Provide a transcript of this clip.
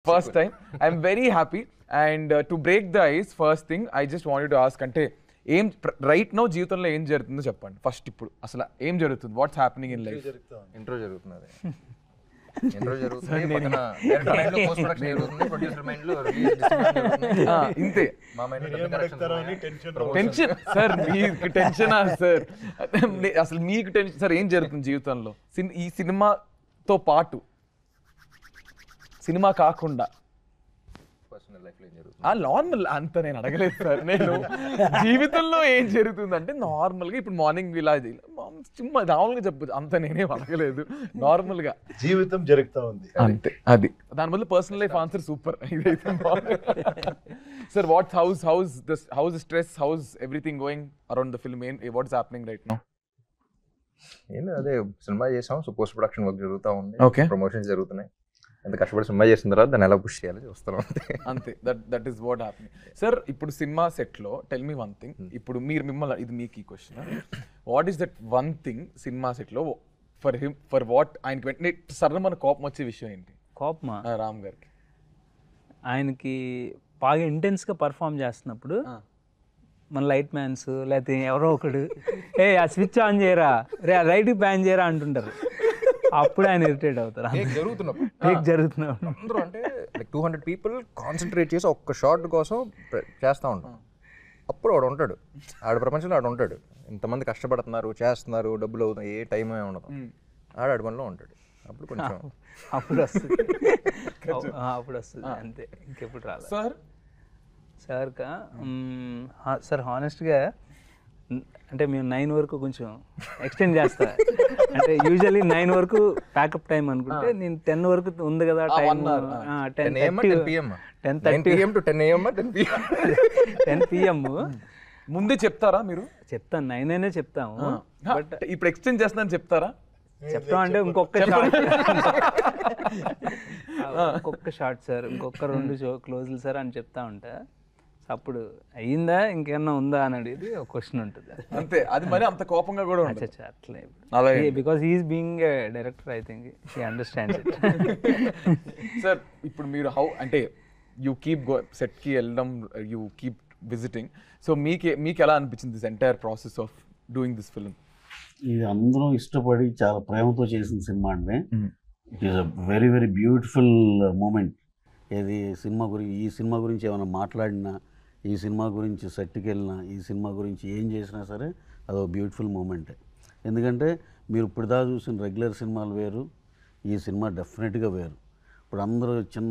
First time. I'm very happy. And to break the ice, first thing I just wanted to ask అంటే ఏం right no జీవితంలో ఏం జరుగుతుందో చెప్పండి first. ఇప్పుడు అసలు ఏం జరుగుతుంది, what's happening in life? Intro జరుగుతున్నది. ఇంట్రో జరుగుతుంది, పక్కన డైరెక్టర్ మైండ్ లో పోస్ట్ ప్రొడక్షన్ జరుగుతుంది, ప్రొడ్యూసర్ మైండ్ లో రిలీజ్ జరుగుతుంది. ఇంతే. మా మైండ్ లో టెన్షన్ సార్, మీకు టెన్షనా సార్? అసలు మీకు టెన్షన్ సార్? ఏం జరుగుతుంది జీవితంలో ఈ సినిమాతో పాటు, సినిమా కాకుండా పర్సనల్ లైఫ్ లో ఏం జరుగుతుంది? నార్మల్ అంత నేను అడగలేదు సార్. నేను జీవితంలో ఏం జరుగుతుంది అంటే నార్మల్గా ఇప్పుడు మార్నింగ్ ఇలా చుమ్మా మామూలుగా చెప్పదు, అంత నేనేం అడగలేదు. నార్మల్ గా జీవితం జరుగుతూ ఉంది అంతే. అది దాని బదులు పర్సనల్ లైఫ్ ఆన్సర్ సూపర్. ఇదైతే sir what's house stress, house everything going around the film, what's happening right now? ఏం అదే సినిమా చేసాం, సో పోస్ట్ ప్రొడక్షన్ వర్క్ జరుగుతూ ఉంది, Okay. ప్రమోషన్స్ జరుగుతున్నాయి. ఎంత కష్టపడి సినిమా చేసిన తర్వాత దాన్ని ఎలా పుష్ చేయాలి చూస్తాం అంతే. That is what happening. Sir ఇప్పుడు సినిమా సెట్ లో టెల్ మీ వన్ థింగ్. ఇప్పుడు మీరు మిమ్మల్ని, ఇది మీకు ఈ question, what is that one thing cinema set లో ఫర్ వాట్ ఆయనకి వెంటనే సడన్ మన కోపం వచ్చే విషయం ఏంటి? కోపమా? రామ్ గారికి ఆయనకి బాగా ఇంటెన్స్గా పర్ఫామ్ చేస్తున్నప్పుడు మన లైట్ మ్యాన్స్ లేకపోతే ఎవరో ఒకడు ఆ స్విచ్ ఆన్ చేయరా, రే లైట్ బ్యాన్ చేయరా అంటుంటారు. అప్పుడు ఆయన ఇరిటేట్ అవుతారు. జరుగుతున్నప్పుడు అందరూ అంటే లైక్ 200 పీపుల్ కాన్సన్ట్రేట్ చేసి ఒక్క షాట్ కోసం చేస్తూ ఉంటాం. అప్పుడు వాడు ఉంటాడు, ఆడ ప్రపంచంలో ఆడు ఉంటాడు. ఇంతమంది కష్టపడుతున్నారు, చేస్తున్నారు, డబ్బులు అవుతున్నాయి, ఏ టైం ఏమి ఉండదు, ఆడ పనిలో ఉంటాడు. అప్పుడు కొంచెం అప్పుడు వస్తుంది, అప్పుడు వస్తుంది అంతే, ఇంకెప్పుడు రాదు. సార్ హానెస్ట్గా అంటే మేము 9 వరకు కొంచెం ఎక్స్టెండ్ చేస్తా. అంటే యూజువల్లీ 9 వరకు ప్యాకప్ టైం అనుకుంటే నేను 10 వరకు ఉంది కదా టైం. 10 PM ముందే చెప్తారా మీరు? చెప్తాను, 9 అయినా చెప్తాము. బట్ ఇప్పుడు ఎక్స్టెండ్ చేస్తున్నాను చెప్తారా? చెప్తాం అంటే ఇంకొక షార్ట్, ఇంకొక షార్ట్ సార్, ఇంకొక 2 క్లోజ్లు సార్ అని చెప్తా ఉంటా. అప్పుడు అయ్యిందా ఇంకేమన్నా ఉందా అని అడిగి ఒక క్వశ్చన్ ఉంటుంది అంతే. అది మరి అంత కోపంగా కూడా ఉంటుంది అట్లే, because he's being a director, I think he understands it. Sir ఇప్పుడు మీరు హౌ అంటే యూ కీప్ సెట్కి వెళ్ళడం, యూ కీప్ విజిటింగ్, సో మీకు ఎలా అనిపించింది this entire process of doing this film? ఇది అందరూ ఇష్టపడి చాలా ప్రేమతో చేసిన సినిమా అండి. It is a very very beautiful moment. ఏది ఈ సినిమా గురించి ఏమైనా మాట్లాడినా, ఈ సినిమా గురించి సెట్కి వెళ్ళినా, ఈ సినిమా గురించి ఏం చేసినా సరే అదొక బ్యూటిఫుల్ మూమెంటే. ఎందుకంటే మీరు ఇప్పుడు దాకా చూసిన రెగ్యులర్ సినిమాలు వేరు, ఈ సినిమా డెఫినెట్గా వేరు. ఇప్పుడు అందరూ చిన్న